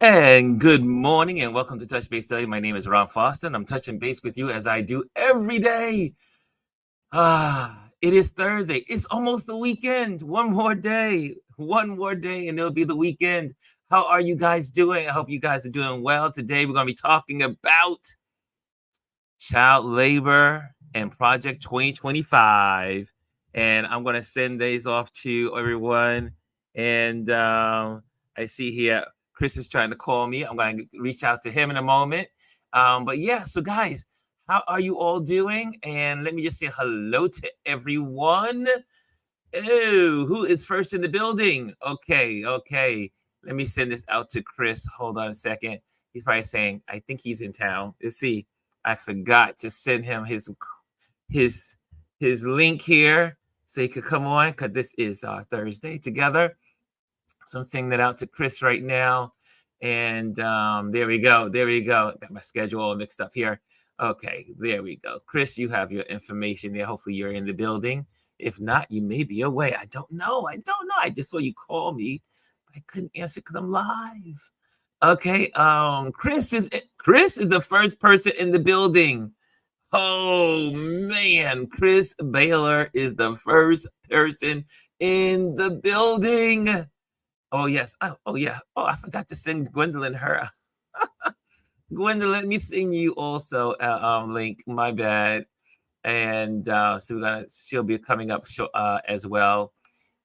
And good morning and welcome to Touch Base Daily. My name is Ron Foster and I'm touching base with you as I do every day. It is Thursday. It's almost the weekend. One more day, and it'll be the weekend. How are you guys doing? I hope you guys are doing well. Today we're going to be talking about child labor and Project 2025. And I'm going to send these off to everyone. And I see here Chris is trying to call me. I'm going to reach out to him in a moment. But yeah, so guys, how are you all doing? And let me just say hello to everyone. Oh, who is first in the building? Okay. Let me send this out to Chris. Hold on a second. He's probably saying, I think he's in town. Let's see. I forgot to send him his link here so he could come on because this is Thursday together. So I'm sending that out to Chris right now. And there we go. Got my schedule all mixed up here. Okay, there we go. Chris, you have your information there. Hopefully you're in the building. If not, you may be away. I don't know. I just saw you call me. I couldn't answer because I'm live. Okay. Chris is the first person in the building. Oh man, Chris Baylor is the first person in the building. Oh yes. Oh yeah. Oh, I forgot to send Gwendolyn her. Gwendolyn, let me send you also a link. My bad. And so she'll be coming up as well.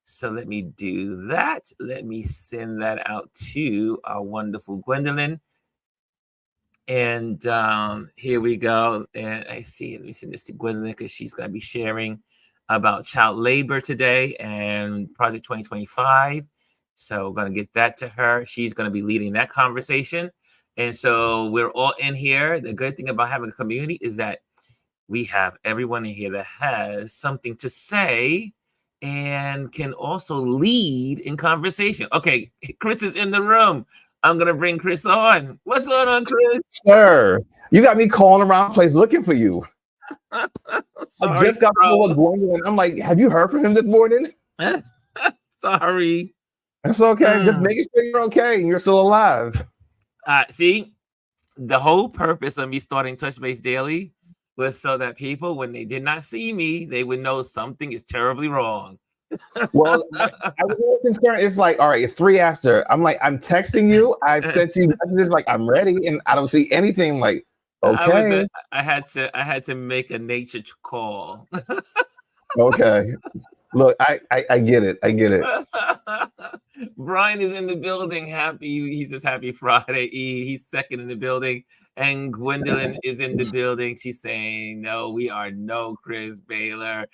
So let me do that. Let me send that out to our wonderful Gwendolyn. And here we go. And I see, let me send this to Gwendolyn because she's going to be sharing about child labor today and Project 2025. So we're going to get that to her. She's going to be leading that conversation. And so we're all in here. The good thing about having a community is that we have everyone in here that has something to say and can also lead in conversation. Okay, Chris is in the room. I'm going to bring Chris on. What's going on, Chris? Sir, you got me calling around the place looking for you. Sorry, I just got over Gwendolyn. I'm like, have you heard from him this morning? Sorry. That's okay. Just making sure you're okay and you're still alive. See, the whole purpose of me starting Touch Base Daily was so that people, when they did not see me, they would know something is terribly wrong. Well, I was a little concerned. It's like, all right, it's 3 after. I'm like, I'm texting you. I sent you messages like I'm ready, and I don't see anything. Like, okay, I had to make a nature call. okay. Look, I get it. I get it. Brian is in the building. He says happy Friday. He's second in the building. And Gwendolyn is in the building. She's saying, no, we are no Chris Baylor.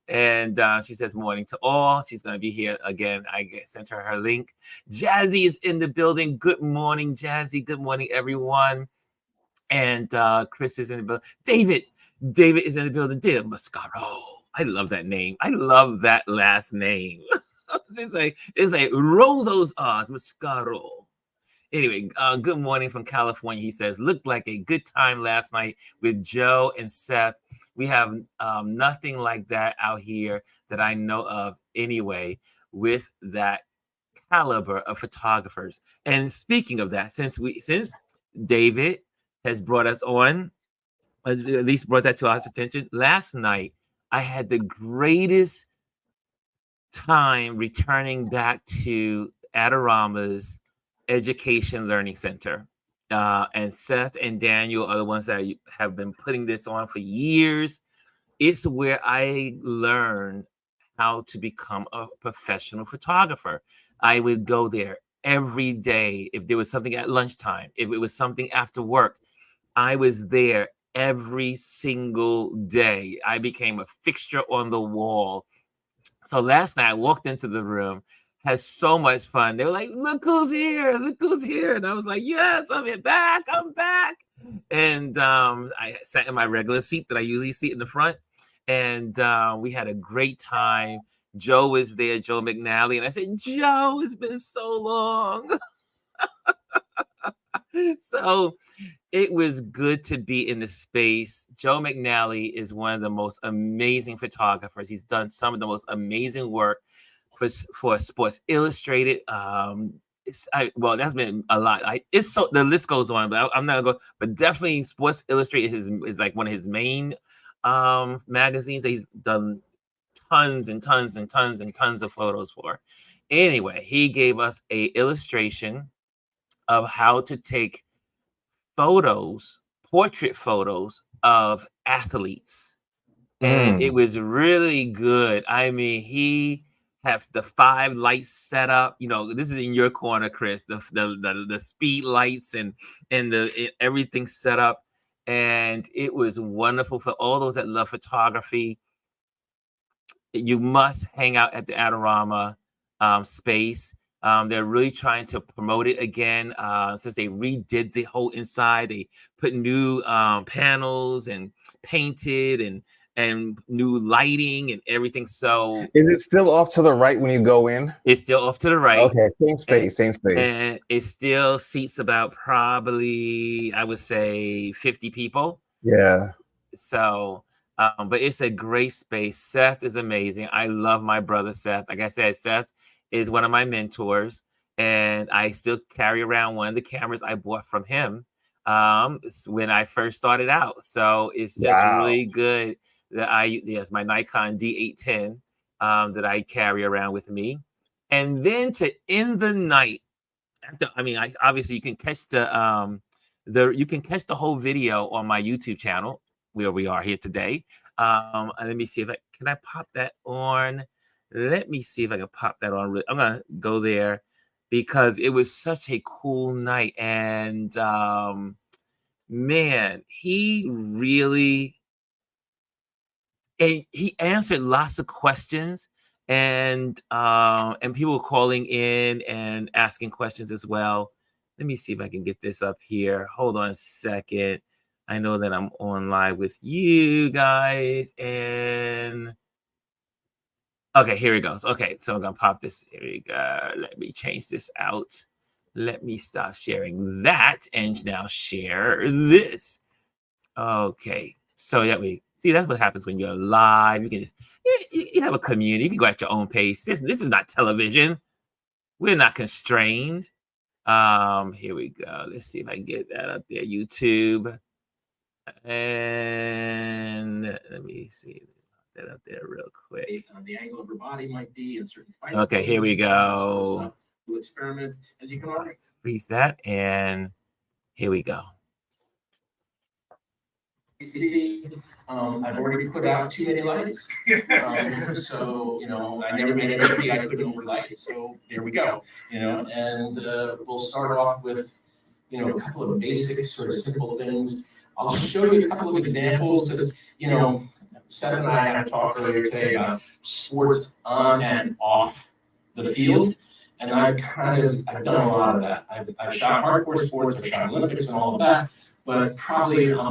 And she says morning to all. She's going to be here again. I sent her link. Jazzy is in the building. Good morning, Jazzy. Good morning, everyone. And Chris is in the building. David is in the building. David Mascaro. I love that name. I love that last name. It's like roll those R's, Mascaro. Anyway, good morning from California. He says, looked like a good time last night with Joe and Seth. We have nothing like that out here that I know of anyway, with that caliber of photographers. And speaking of that, since David has brought us on, at least brought that to our attention, last night I had the greatest time returning back to Adorama's Education Learning Center. And Seth and Daniel are the ones that have been putting this on for years. It's where I learned how to become a professional photographer. I would go there every day. If there was something at lunchtime, if it was something after work, I was there every single day. I became a fixture on the wall. So last night I walked into the room, had so much fun. They were like, look who's here. And I was like, yes, I'm back. And I sat in my regular seat that I usually sit in the front. And we had a great time. Joe was there, Joe McNally. And I said, Joe, it's been so long. So it was good to be in the space. Joe McNally is one of the most amazing photographers. He's done some of the most amazing work for Sports Illustrated. well, that's been a lot. It's so the list goes on, but I'm not gonna go. But definitely, Sports Illustrated is like one of his main magazines that he's done tons and tons and tons and tons of photos for. Anyway, he gave us a illustration of how to take photos, portrait photos of athletes. And it was really good. I mean, he have the 5 lights set up. You know, this is in your corner, Chris. The speed lights and everything set up, and it was wonderful for all those that love photography. You must hang out at the Adorama space. They're really trying to promote it again since they redid the whole inside. They put new panels and painted and new lighting and everything. So is it still off to the right when you go in? It's still off to the right. Okay, same space. And it still seats about probably, I would say, 50 people. Yeah. So, but it's a great space. Seth is amazing. I love my brother Seth. Like I said, Seth is one of my mentors, and I still carry around one of the cameras I bought from him when I first started out. So it's just really good that my Nikon D810 that I carry around with me. And then to end the night, obviously you can catch the whole video on my YouTube channel where we are here today. And let me see if can I pop that on. Let me see if I can pop that on. I'm gonna go there because it was such a cool night, and man, he really he answered lots of questions, and people were calling in and asking questions as well. Let me see if I can get this up here. Hold on a second. I know that I'm on live with you guys, and okay, here it goes. Okay, so I'm gonna pop this. Here we go. Let me change this out. Let me stop sharing that and now share this. Okay, so that we see that's what happens when you're live. You can just you have a community. You can go at your own pace. This is not television. We're not constrained. Here we go. Let's see if I can get that up there. YouTube. And let me see. Let's put that up there real quick. Based on the angle of her body might be and certain okay, here we go. To experiment as you come on. Freeze that, and here we go. You see, I've already put out too many lights. So, I never made anything I couldn't overlight. So there we go, and we'll start off with, a couple of basic sort of simple things. I'll show you a couple of examples because, Seth and I had a talk earlier today about sports on and off the field. And I've done a lot of that. I've shot hardcore sports, I've shot Olympics and all of that, but probably I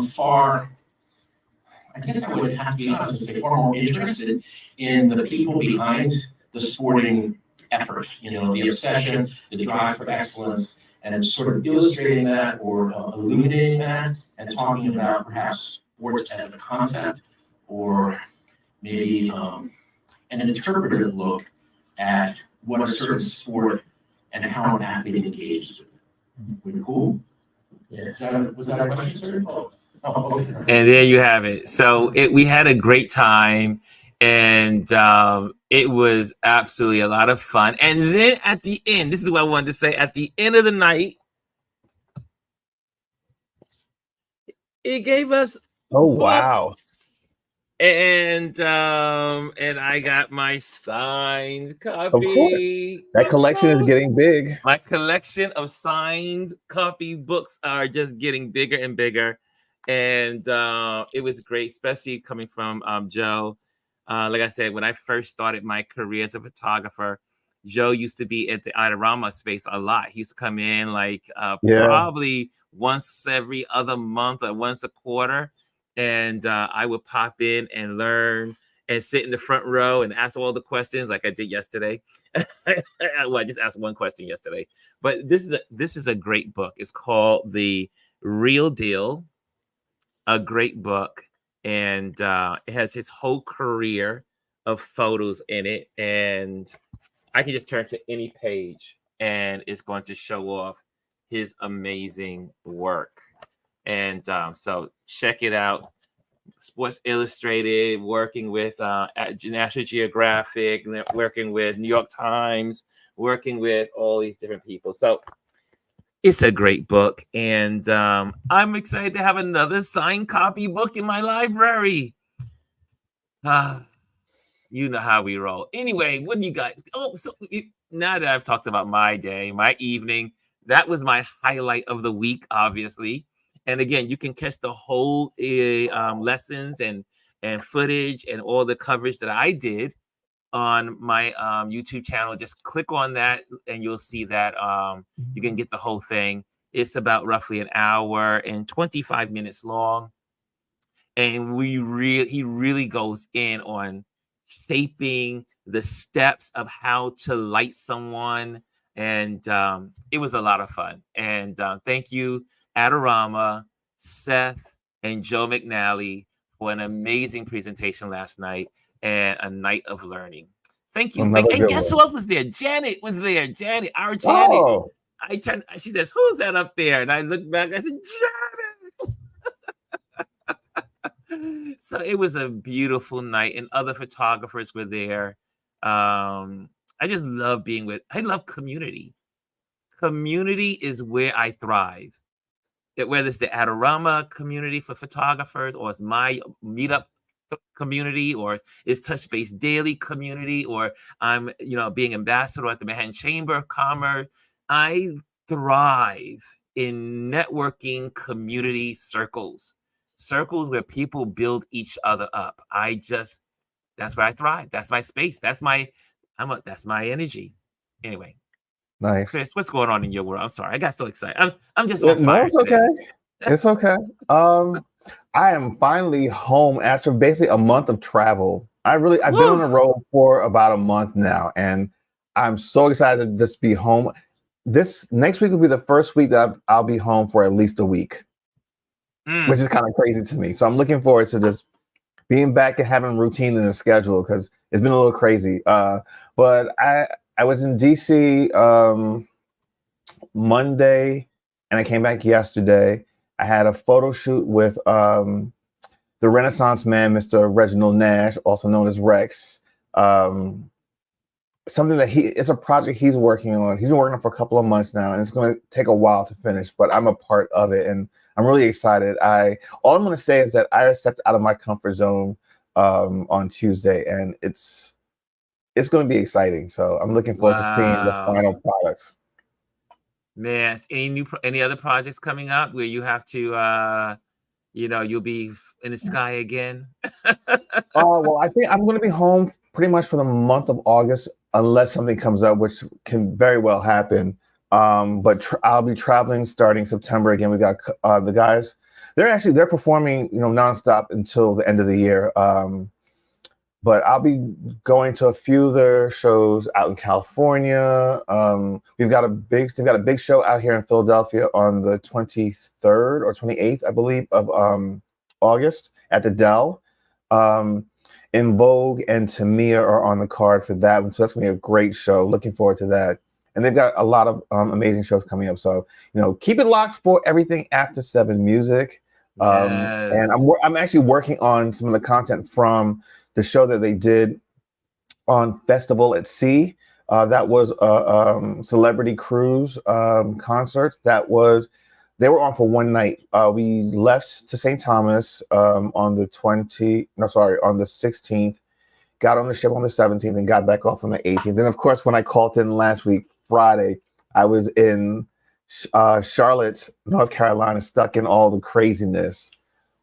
guess I would have to be honest and say far more interested in the people behind the sporting effort, the obsession, the drive for excellence, and sort of illustrating that or illuminating that and talking about perhaps sports as a concept or maybe an interpretive look at what a certain sport and how an athlete engages with it. Pretty cool. Yes. Was that a question, sir? Oh, okay. And there you have it. So we had a great time, and it was absolutely a lot of fun. And then at the end, this is what I wanted to say. At the end of the night, it gave us wow. And I got my signed copy. That collection is getting big. My collection of signed copy books are just getting bigger and bigger. And it was great, especially coming from Joe. Like I said, when I first started my career as a photographer, Joe used to be at the Adorama space a lot. He used to come in probably once every other month or once a quarter. And I would pop in and learn and sit in the front row and ask all the questions like I did yesterday. Well, I just asked one question yesterday. But this is a great book. It's called The Real Deal, a great book. And it has his whole career of photos in it. And I can just turn to any page and is going to show off his amazing work. And so check it out. Sports Illustrated, working with at National Geographic, working with New York Times, working with all these different people. So it's a great book, and I'm excited to have another signed copy book in my library. You know how we roll. Anyway, what do you guys? Oh, so now that I've talked about my day, my evening, that was my highlight of the week, obviously. And again, you can catch the whole lessons and footage and all the coverage that I did on my YouTube channel. Just click on that, and you'll see that you can get the whole thing. It's about roughly an hour and 25 minutes long, and he really goes in on shaping the steps of how to light someone, and it was a lot of fun. And thank you, Adorama, Seth, and Joe McNally, for an amazing presentation last night and a night of learning. Thank you. And guess who else was there? Janet was there. Janet, our Janet. Oh. She says, "Who's that up there?" And I looked back. I said, "Janet." So it was a beautiful night, and other photographers were there. I just love I love community. Community is where I thrive. Whether it's the Adorama community for photographers, or it's my meetup community, or it's Touch Base Daily community, or I'm being ambassador at the Manhattan Chamber of Commerce. I thrive in networking community circles where people build each other up. That's where I thrive. That's my space. That's my energy. Anyway, nice. Chris, what's going on in your world? I'm sorry, I got so excited. I'm just on fire. No, it's okay. It's okay. I am finally home after basically a month of travel. I've been on the road for about a month now, and I'm so excited to just be home. This next week will be the first week that I'll be home for at least a week, which is kind of crazy to me. So I'm looking forward to just being back and having routine in the schedule, because it's been a little crazy. But I was in DC Monday, and I came back yesterday. I had a photo shoot with the Renaissance man, Mr. Reginald Nash, also known as Rex. Something that it's a project he's working on. He's been working on for a couple of months now, and it's going to take a while to finish, but I'm a part of it, and I'm really excited. All I'm going to say is that I stepped out of my comfort zone on Tuesday, and it's going to be exciting. So I'm looking forward to seeing the final product. Man, any other projects coming up where you have to, you'll be in the sky again? Well, I think I'm going to be home pretty much for the month of August, unless something comes up, which can very well happen. But I'll be traveling starting September again. We got the guys. They're performing, nonstop until the end of the year. But I'll be going to a few of their shows out in California. They've got a big show out here in Philadelphia on the 23rd or 28th, I believe, of August at the Dell. In Vogue and Tamia are on the card for that one, so that's gonna be a great show. Looking forward to that. And they've got a lot of amazing shows coming up. So keep it locked for everything After 7 Music. Yes. And I'm actually working on some of the content from the show that they did on Festival at Sea. That was a celebrity cruise concert. They were on for one night. We left to St. Thomas on the 16th, got on the ship on the 17th, and got back off on the 18th. Then, of course, when I called in last week, Friday, I was in Charlotte, North Carolina, stuck in all the craziness.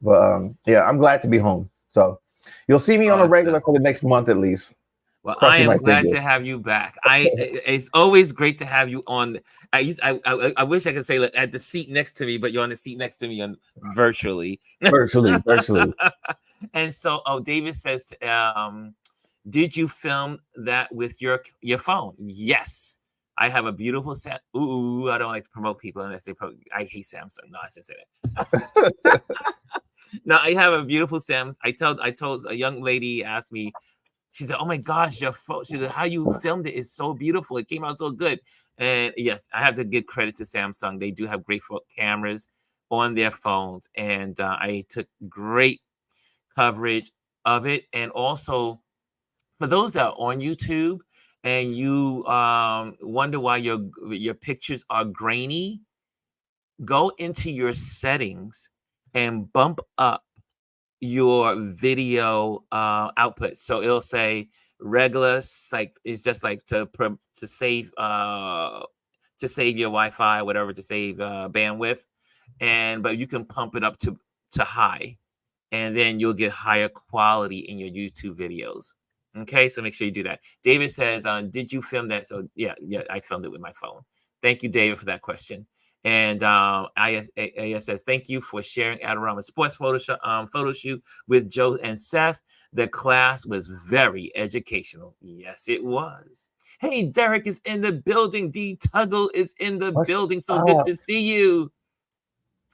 But yeah, I'm glad to be home. So you'll see me on a regular for the next month at least. Well, I am glad to have you back. It's always great to have you on. I wish I could say at the seat next to me, but you're on the seat next to me virtually. Virtually. And so, David says, did you film that with your phone? Yes. I have a beautiful set. Ooh, I don't like to promote people unless they I hate Samsung. No, I should say that. No, I have a beautiful Samsung. I told a young lady asked me, She said, "Oh my gosh, your photo." She said, "How you filmed it is so beautiful. It came out so good." And yes, I have to give credit to Samsung. They do have great cameras on their phones, and I took great coverage of it. And also, for those that are on YouTube and you wonder why your pictures are grainy, go into your settings and bump up your video output. So it'll say regular, like it's just like to save your Wi-Fi, whatever, to save bandwidth, but you can pump it up to high, and then you'll get higher quality in your YouTube videos. Okay, so make sure you do that. David says, "Did you film that?" So yeah, I filmed it with my phone. Thank you, David, for that question. And AS says, "Thank you for sharing Adorama Sports photo shoot with Joe and Seth. The class was very educational." Yes, it was. Hey, Derek is in the building. D. Tuggle is in the building. So good to see you.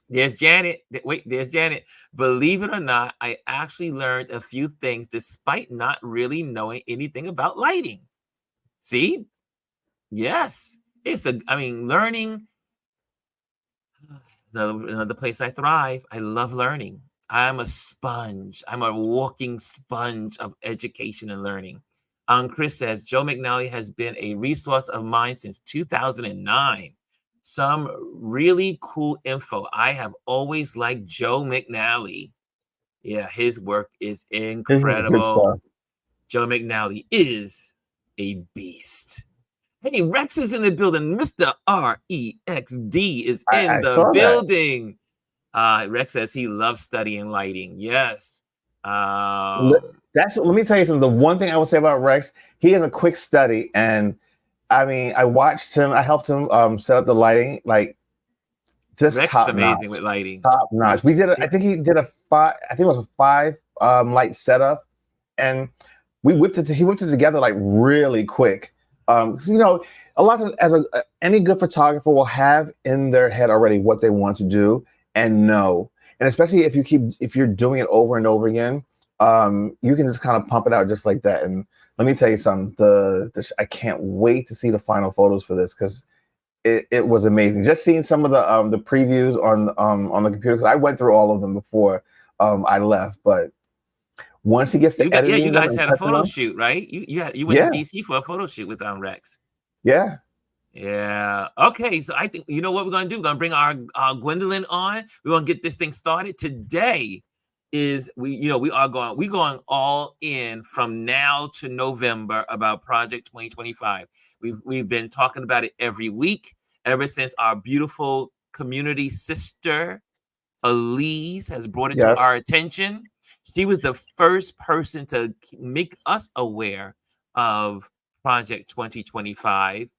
There's Janet. Wait, there's Janet. Believe it or not, I actually learned a few things despite not really knowing anything about lighting. See? Yes. Learning, the place I thrive. I love learning. I'm a sponge. I'm a walking sponge of education and learning. Chris says, Joe McNally has been a resource of mine since 2009. Some really cool info. I have always liked Joe McNally. Yeah, his work is incredible. Joe McNally is a beast. Hey, Rex is in the building. Mr. REXD is in the building. Rex says he loves studying lighting. Yes. Let me tell you something. The one thing I would say about Rex, he has a quick study, and I mean, I watched him. I helped him set up the lighting, like just Rex top is amazing notch. With lighting. Top notch. We did. I think he did a 5. I think it was a 5 light setup, and he whipped it together like really quick. Because a lot of any good photographer will have in their head already what they want to do and know, and especially if you're doing it over and over again, you can just kind of pump it out just like that. And let me tell you something. I can't wait to see the final photos for this because it was amazing. Just seeing some of the previews on the computer, because I went through all of them before I left. But once he gets to editing, you guys had a photo shoot, right? You went to DC for a photo shoot with Rex. Yeah. Yeah. Okay. So I think you know what we're gonna do. We're gonna bring our Gwendolyn on. We're gonna get this thing started. Today is we're going all in from now to November about Project 2025. We've been talking about it every week ever since our beautiful community sister Elise has brought it to our attention. She was the first person to make us aware of Project 2025.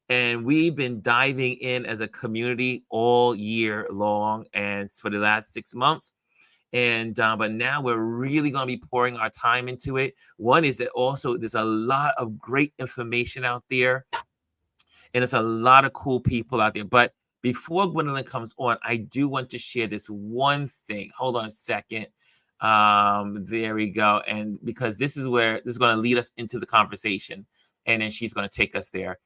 And we've been diving in as a community all year long and for the last 6 months. And but now we're really going to be pouring our time into it. One is that also there's a lot of great information out there, and there's a lot of cool people out there. But before Gwendolyn comes on, I do want to share this one thing. Hold on a second. There we go. And because this is going to lead us into the conversation, and then she's going to take us there.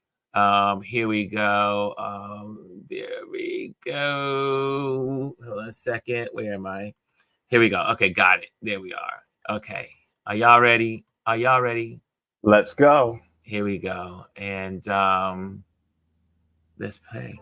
Here we go. There we go. Hold on a second. Where am I? Here we go. Okay, got it. There we are. Okay. Are y'all ready? Let's go. Here we go. And let's play.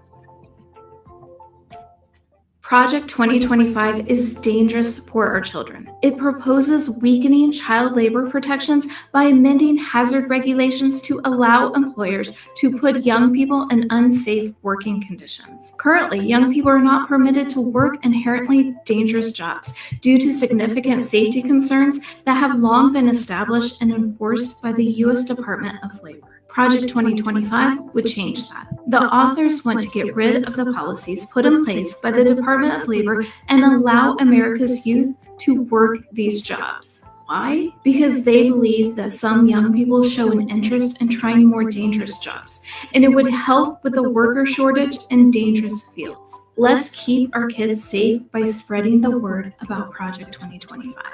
Project 2025 is dangerous for our children. It proposes weakening child labor protections by amending hazard regulations to allow employers to put young people in unsafe working conditions. Currently, young people are not permitted to work inherently dangerous jobs due to significant safety concerns that have long been established and enforced by the U.S. Department of Labor. Project 2025 would change that. The authors want to get rid of the policies put in place by the Department of Labor and allow America's youth to work these jobs. Why? Because they believe that some young people show an interest in trying more dangerous jobs, and it would help with the worker shortage in dangerous fields. Let's keep our kids safe by spreading the word about Project 2025.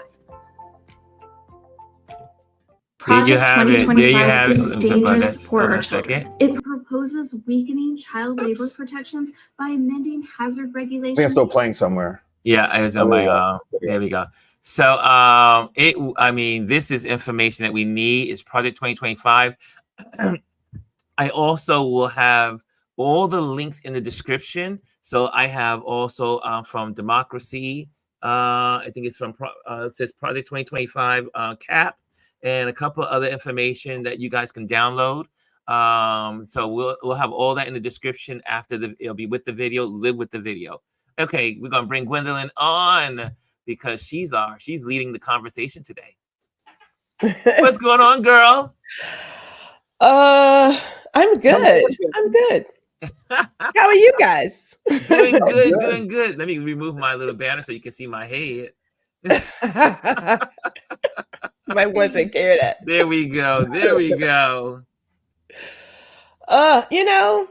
Project have it. There you 2025 have is it. dangerous Let's for hold on our a second. children. It proposes weakening child labor Oops. protections by amending hazard I think it's regulations. still playing somewhere. Yeah, it was on Oh, there you my go. there we go. So I mean, this is information that we need. It's Project 2025. I also will have all the links in the description. So I have also from Democracy. I think it's from it says Project 2025 CAP, and a couple of other information that you guys can download. So we'll have all that in the description after it'll be with the video. Live with the video. Okay, we're gonna bring Gwendolyn on because she's leading the conversation today. What's going on, girl? I'm good. I'm good. How are you guys? Doing good, Good. doing good. Let me remove my little banner so you can see my head. Might want to take care of that. There we go. There we go. You know,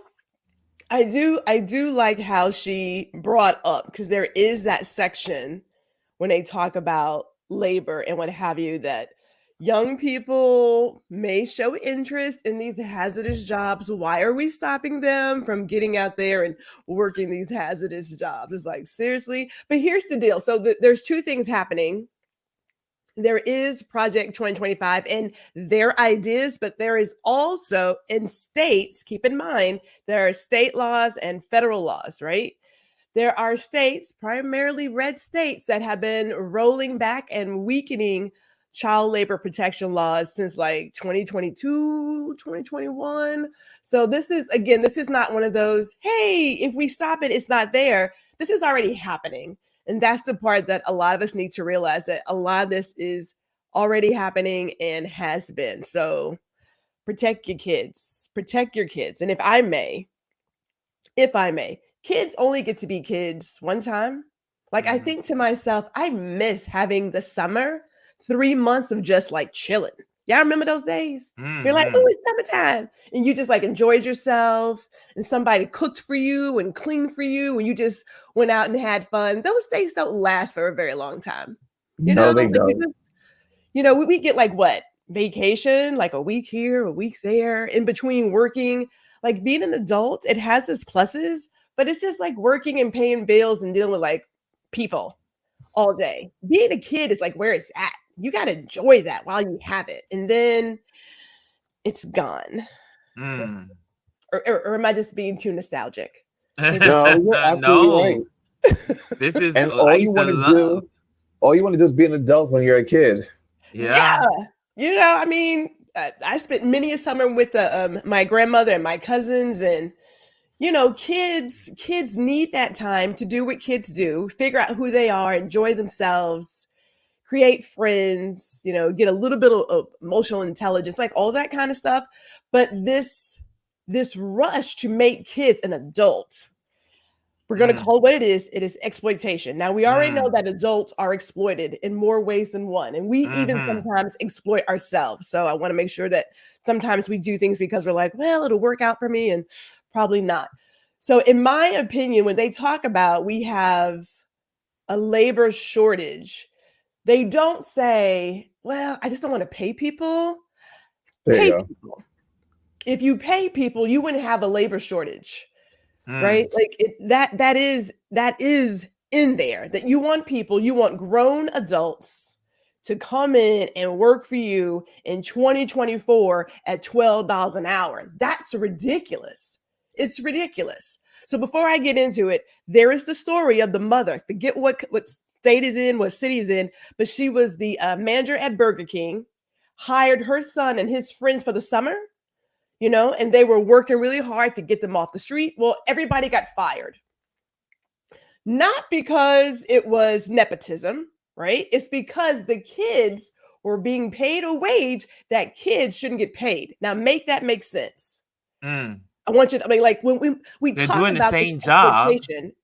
I do like how she brought up, because there is that section when they talk about labor and what have you, that young people may show interest in these hazardous jobs. Why are we stopping them from getting out there and working these hazardous jobs? It's like, seriously? But here's the deal. So there's two things happening. There is Project 2025 and their ideas, but there is also in states, keep in mind, there are state laws and federal laws, right? There are states, primarily red states, that have been rolling back and weakening child labor protection laws since like 2022, 2021. So this is not one of those, hey, if we stop it, it's not there. This is already happening. And that's the part that a lot of us need to realize, that a lot of this is already happening and has been. So protect your kids, protect your kids. And if I may, kids only get to be kids one time. Like, I think to myself, I miss having the summer, 3 months of just like chilling. Y'all remember those days? You're like, oh, it's summertime. And you just like enjoyed yourself, and somebody cooked for you and cleaned for you, and you just went out and had fun. Those days don't last for a very long time. You know, they like don't. you just, we get like what? Vacation, like a week here, a week there, in between working. Like, being an adult, it has its pluses, but it's just like working and paying bills and dealing with like people all day. Being a kid is like where it's at. You got to enjoy that while you have it, and then it's gone. Or am I just being too nostalgic? No, you're absolutely right. This is, And I used to love. all you want to do is be an adult when you're a kid. Yeah. You know, I mean, I spent many a summer with my grandmother and my cousins, and kids need that time to do what kids do, figure out who they are, enjoy themselves, create friends, get a little bit of emotional intelligence, like all that kind of stuff. But this rush to make kids an adult, we're going to call it what it is. It is exploitation. Now, we already know that adults are exploited in more ways than one, and we even sometimes exploit ourselves. So I want to make sure that sometimes we do things because we're like, well, it'll work out for me, and probably not. So in my opinion, when they talk about we have a labor shortage, they don't say, well, I just don't want to pay people. There you go. People. If you pay people, you wouldn't have a labor shortage. Right? Like that is in there, that you want grown adults to come in and work for you in 2024 at $12 an hour. That's ridiculous. It's ridiculous. So before I get into it, there is the story of the mother. Forget what state is in, what city is in, but she was the manager at Burger King, hired her son and his friends for the summer, and they were working really hard to get them off the street. Well, everybody got fired. Not because it was nepotism, right? It's because the kids were being paid a wage that kids shouldn't get paid. Now, make that make sense. I want you to, like when we They're talk doing about the same this job.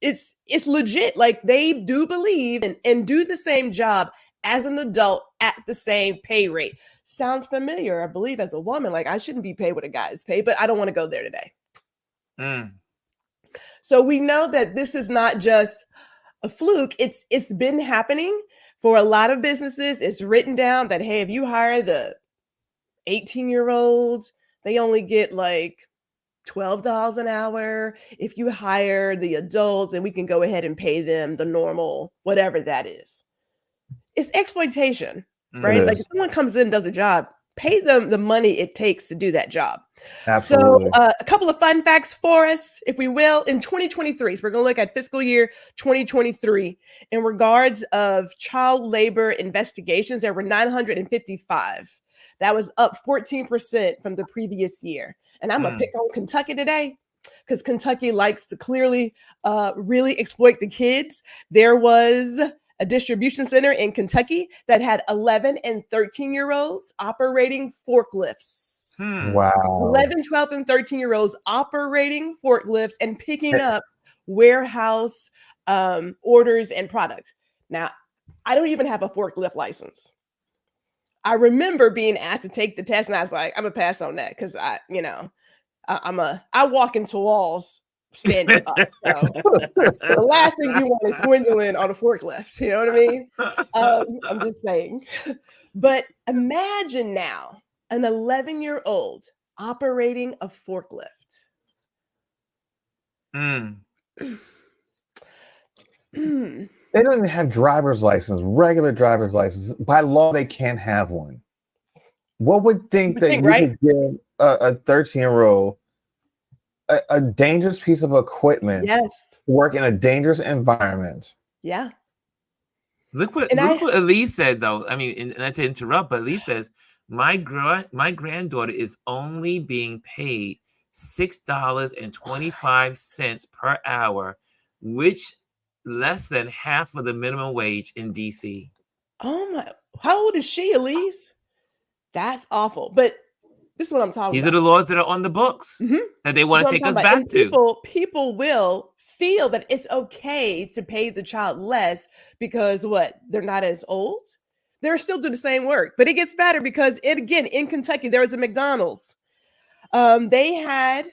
It's legit. Like, they do believe and do the same job as an adult at the same pay rate. Sounds familiar. I believe as a woman, like, I shouldn't be paid what a guy is paid, but I don't want to go there today. So we know that this is not just a fluke. It's been happening for a lot of businesses. It's written down that, hey, if you hire the 18-year-olds, they only get like $12 an hour. If you hire the adults, then we can go ahead and pay them the normal, whatever that is. It's exploitation, right? Like if someone comes in and does a job, pay them the money it takes to do that job. Absolutely. So a couple of fun facts for us, if we will, in 2023. So we're going to look at fiscal year 2023. In regards of child labor investigations, there were 955. That was up 14% from the previous year. And I'm going to pick on Kentucky today because Kentucky likes to clearly really exploit the kids. There was a distribution center in Kentucky that had 11 and 13-year-olds operating forklifts. Wow. 11, 12, and 13-year-olds operating forklifts and picking up warehouse orders and products. Now, I don't even have a forklift license. I remember being asked to take the test, and I was like, I'm gonna pass on that because I walk into walls standing up. So the last thing you want is Gwendolyn on a forklift. You know what I mean? I'm just saying. But imagine now an 11-year-old operating a forklift. They don't even have driver's license, regular driver's license. By law, they can't have one. What would think that you could give a 13-year-old a dangerous piece of equipment to work in a dangerous environment? Yeah. Look what Elise said, though. I mean, not to interrupt, but Elise says, my granddaughter is only being paid $6.25 per hour, which less than half of the minimum wage in DC. Oh my! How old is she, Elise? That's awful. But this is what I'm talking about. These are the laws that are on the books that they want to take us back to. People will feel that it's okay to pay the child less because they're not as old. They're still doing the same work, but it gets better because in Kentucky there was a McDonald's. They had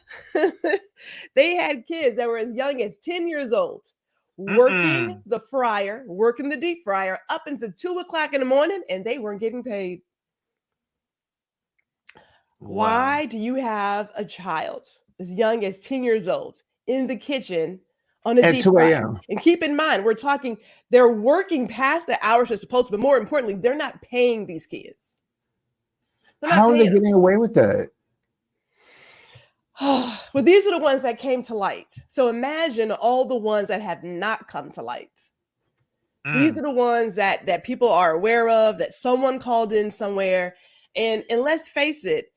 kids that were as young as 10 years old working the deep fryer up until 2:00 in the morning, and they weren't getting paid. Wow. Why do you have a child as young as 10 years old in the kitchen on a deep fryer? And keep in mind, we're talking, they're working past the hours they're supposed to, but more importantly, they're not paying these kids. How are they getting away with that? Well, these are the ones that came to light. So imagine all the ones that have not come to light. These are the ones that people are aware of, that someone called in somewhere. And let's face it,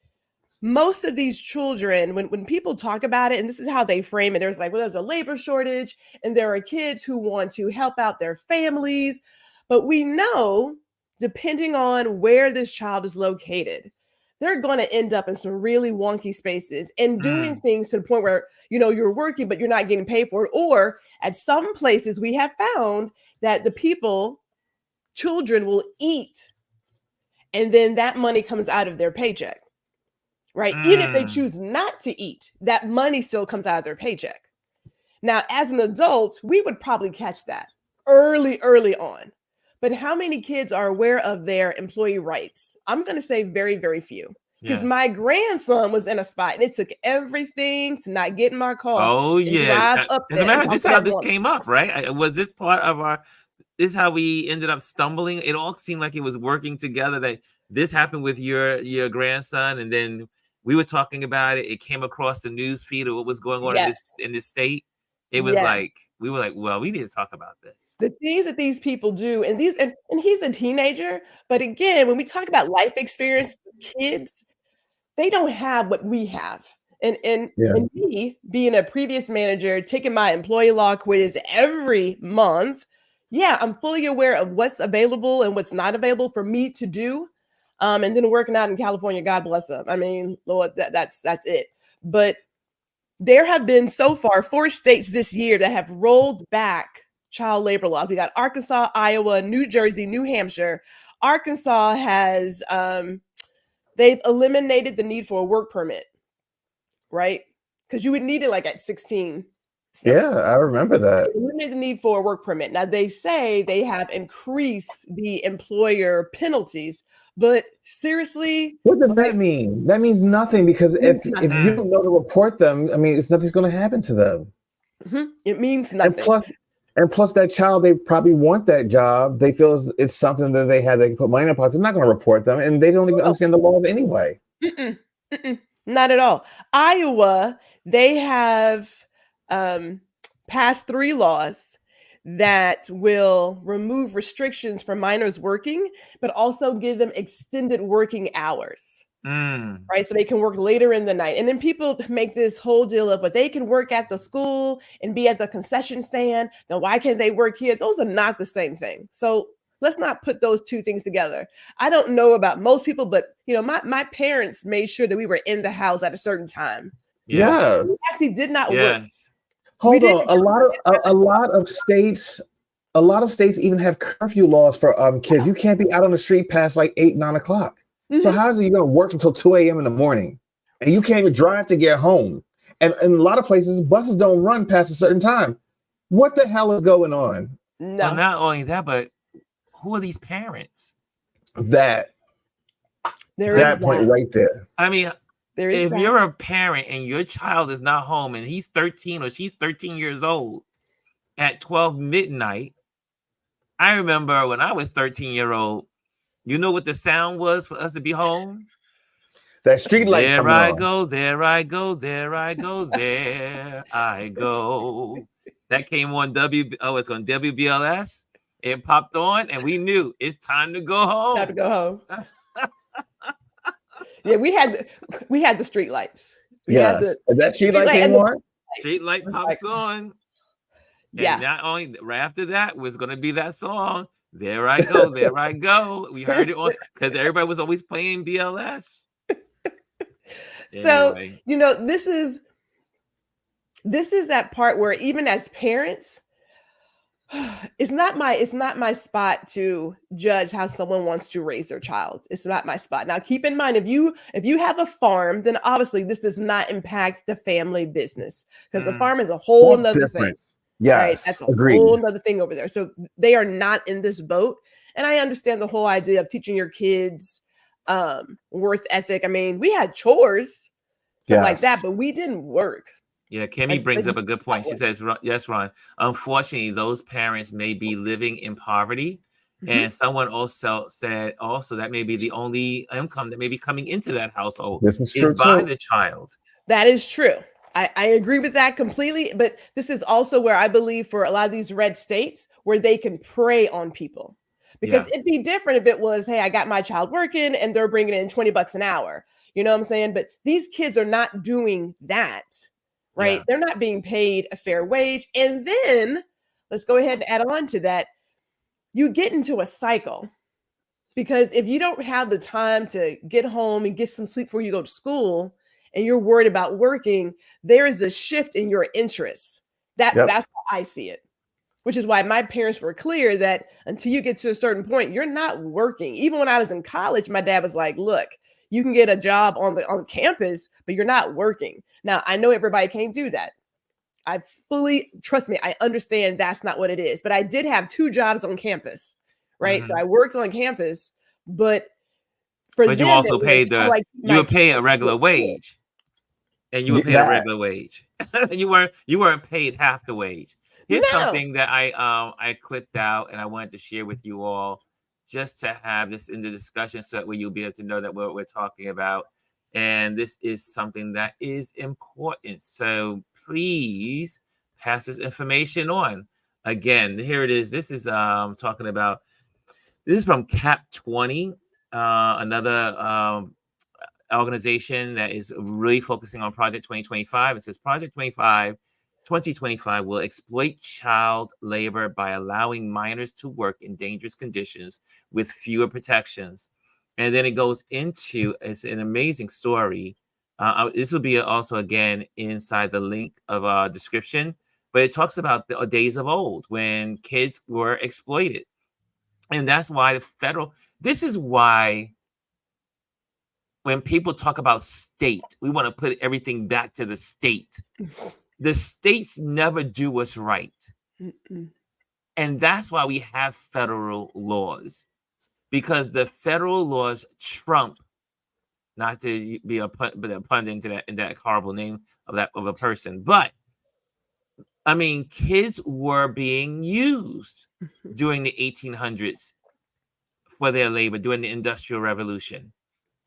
most of these children, when people talk about it, and this is how they frame it, there's like, well, there's a labor shortage and there are kids who want to help out their families. But we know, depending on where this child is located, they're going to end up in some really wonky spaces and doing things to the point where, you're working, but you're not getting paid for it. Or at some places we have found that children will eat, and then that money comes out of their paycheck, right? Even if they choose not to eat, that money still comes out of their paycheck. Now, as an adult, we would probably catch that early on. But how many kids are aware of their employee rights? I'm going to say very, very few. Because my grandson was in a spot, and it took everything to not get in my car. Oh, yeah. Drive up As a matter of fact, this is how this came up, right? Was this part of this is how we ended up stumbling? It all seemed like it was working together, that this happened with your grandson, and then we were talking about it. It came across the news feed of what was going on in this state. It was like, we were like, well, we need to talk about this. The things that these people do, and he's a teenager. But again, when we talk about life experience, kids, they don't have what we have. And me being a previous manager, taking my employee law quiz every month, I'm fully aware of what's available and what's not available for me to do. And then working out in California, God bless them. I mean, Lord, that's it. But there have been so far 4 states this year that have rolled back child labor laws. We got Arkansas, Iowa, New Jersey, New Hampshire. Arkansas has, they've eliminated the need for a work permit, right? Because you would need it like at 16 So Yeah, I remember that. eliminate the need for a work permit. Now they say they have increased the employer penalties, but seriously, What does that mean? That means nothing, because it means if nothing. you don't know to report them, I mean, it's nothing's going to happen to them. It means And nothing. plus, that child, they probably want that job. They feel it's something that they have. They can put money in a pot. They're not going to report them, and they don't even understand the laws anyway. Not at all. Iowa, they have passed 3 laws that will remove restrictions for minors working, but also give them extended working hours. Right, so they can work later in the night. And then people make this whole deal of, but they can work at the school and be at the concession stand, then why can't they work here? Those are not the same thing. So let's not put those two things together. I don't know about most people, but my parents made sure that we were in the house at a certain time. Yeah. We actually did not work. Yes. Hold on. A lot of states even have curfew laws for kids. You can't be out on the street past like 8, 9 o'clock. So how is it you're going to work until 2 a.m. in the morning, and you can't even drive to get home? And in a lot of places, buses don't run past a certain time. What the hell is going on? No. Well, not only that, but who are these parents? That point right there. I mean, if that. you're a parent and your child is not home and he's 13 or she's 13 years old at 12 midnight, I remember when I was 13-year-old, you know what the sound was for us to be home? That street light there coming I on. go, there I go, there I go, there I go. That came on it's on WBLS. It popped on, and we knew it's time to go home. Time to go home. Yeah, we had the street lights. Yes, that street light came on. Street light pops on. Yeah. And not only right after that was going to be that song. There I go, there I go. We heard it on because everybody was always playing BLS. So anyway. This is that part where even as parents, it's not my spot to judge how someone wants to raise their child. It's not my spot. Now, keep in mind, if you have a farm, then obviously this does not impact the family business, because the farm is a whole nother thing. Yes, right? That's a agreed. whole other thing over there. So they are not in this boat. And I understand the whole idea of teaching your kids worth ethic. I mean, we had chores, stuff like that, but we didn't work. Yeah, Kimmy brings up a good point. She says, yes, Ron, unfortunately, those parents may be living in poverty. And someone also said that may be the only income that may be coming into that household is by the child. That is true. I agree with that completely. But this is also where I believe for a lot of these red states where they can prey on people. Because it'd be different if it was, hey, I got my child working and they're bringing in $20 an hour. You know what I'm saying? But these kids are not doing that, right? Yeah. They're not being paid a fair wage. And then let's go ahead and add on to that. You get into a cycle, because if you don't have the time to get home and get some sleep before you go to school, and you're worried about working, there is a shift in your interests. That's how I see it, which is why my parents were clear that until you get to a certain point, you're not working. Even when I was in college, my dad was like, look, you can get a job on campus, but you're not working. Now, I know everybody can't do that. Trust me, I understand that's not what it is. But I did have 2 jobs on campus, right? So I worked on campus, but you also paid you were paid a regular wage. And you were paid a regular wage. you weren't paid half the wage. Here's something that I clipped out and I wanted to share with you all, just to have this in the discussion so that way you'll be able to know that what we're talking about. And this is something that is important. So please pass this information on. Again, here it is. This is talking about, this is from CAP 20, another organization that is really focusing on Project 2025. It says Project 2025 will exploit child labor by allowing minors to work in dangerous conditions with fewer protections. And then it goes into, it's an amazing story. This will be also, again, inside the link of our description, but it talks about the days of old when kids were exploited. And that's why this is why when people talk about state, we want to put everything back to the state. the states never do what's right. Mm-mm. And that's why we have federal laws, because the federal laws trump, not to be a pun into that horrible name of a person, but I mean, kids were being used during the 1800s for their labor during the Industrial Revolution.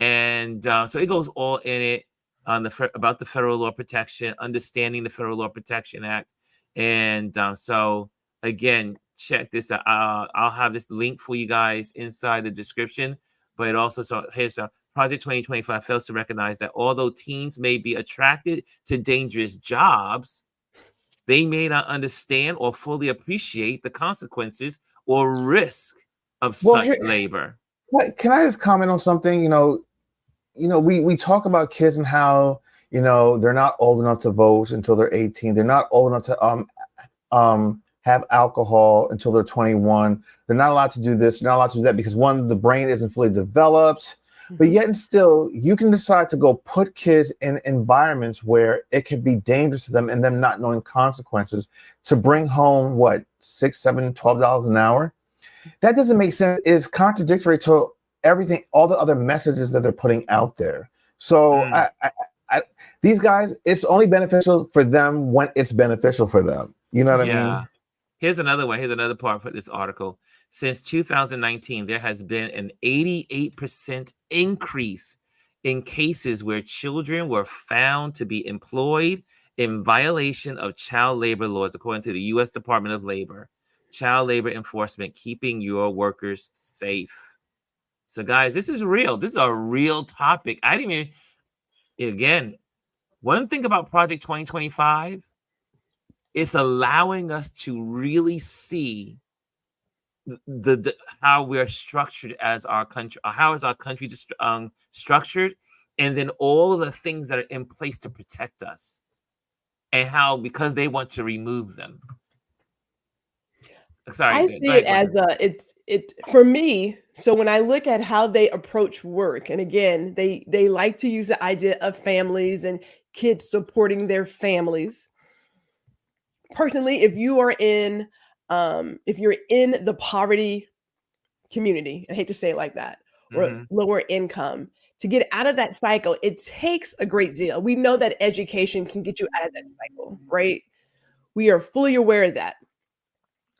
And so it goes all in it on about the federal law protection, understanding the Federal Law Protection Act. And so again, check this out. I'll have this link for you guys inside the description. But it also, so here's Project 2025 fails to recognize that although teens may be attracted to dangerous jobs, they may not understand or fully appreciate the consequences or risk of such labor. Can I just comment on something? We talk about kids and how, they're not old enough to vote until they're 18. They're not old enough to have alcohol until they're 21. They're not allowed to do this, not allowed to do that, because one, the brain isn't fully developed. But yet and still, you can decide to go put kids in environments where it could be dangerous to them and them not knowing consequences to bring home, what, $6, $7, $12 an hour? That doesn't make sense. It's contradictory to everything, all the other messages that they're putting out there. So these guys, it's only beneficial for them when it's beneficial for them. You know what I mean? Here's another one. Here's another part for this article. Since 2019, there has been an 88% increase in cases where children were found to be employed in violation of child labor laws, according to the U.S. Department of Labor. Child labor enforcement, keeping your workers safe. So, guys, this is real. This is a real topic. I didn't even, again, one thing about Project 2025, it's allowing us to really see the how we're structured as our country, how is our country structured, and then all of the things that are in place to protect us, and how, because they want to remove them. Sorry, I see it as it's for me. So when I look at how they approach work, and again, they like to use the idea of families and kids supporting their families. Personally, if you're in the poverty community, I hate to say it like that, or lower income, to get out of that cycle, it takes a great deal. We know that education can get you out of that cycle, right? We are fully aware of that.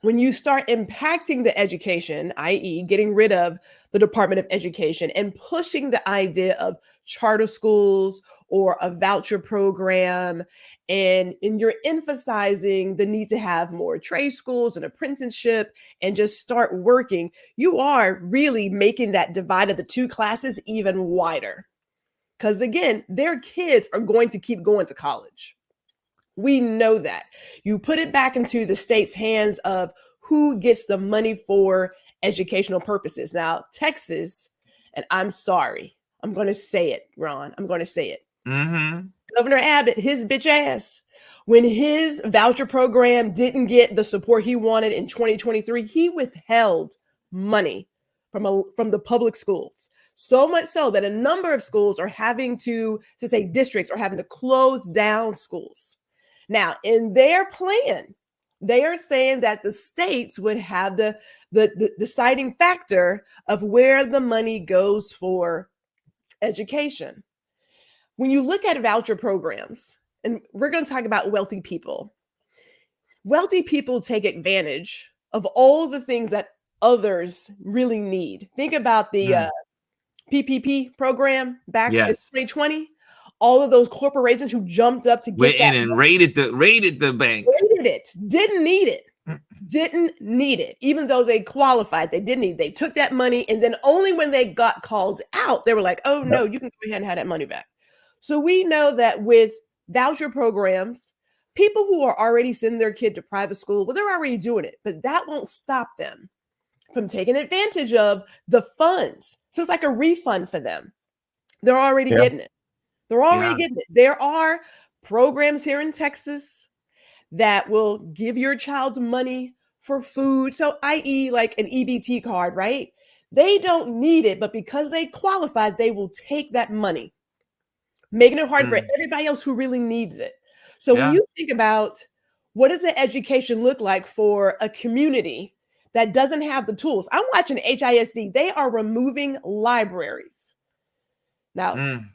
When you start impacting the education, i.e., getting rid of the Department of Education and pushing the idea of charter schools or a voucher program, and you're emphasizing the need to have more trade schools and apprenticeship and just start working, you are really making that divide of the two classes even wider. Because again, their kids are going to keep going to college. We know that. You put it back into the state's hands of who gets the money for educational purposes. Now, Texas, and I'm sorry, I'm going to say it, Ron. I'm going to say it. Governor Abbott, his bitch ass, when his voucher program didn't get the support he wanted in 2023, he withheld money from the public schools. So much so that a number of schools are having to say districts are having to close down schools. Now, in their plan, they are saying that the states would have the deciding factor of where the money goes for education. When you look at voucher programs, and we're going to talk about wealthy people take advantage of all the things that others really need. Think about the PPP program back in 2020. All of those corporations who jumped up to get that and raided the bank. Raided it. Didn't need it. Even though they qualified, they didn't need it. They took that money, and then only when they got called out, they were like, oh no, you can go ahead and have that money back. So we know that with voucher programs, people who are already sending their kid to private school, well, they're already doing it, but that won't stop them from taking advantage of the funds. So it's like a refund for them. They're already getting it. They're already getting it. There are programs here in Texas that will give your child money for food. So i.e. like an EBT card, right? They don't need it, but because they qualified, they will take that money, making it hard for everybody else who really needs it. So when Yeah. you think about what does an education look like for a community that doesn't have the tools? I'm watching HISD. They are removing libraries. Now, Mm.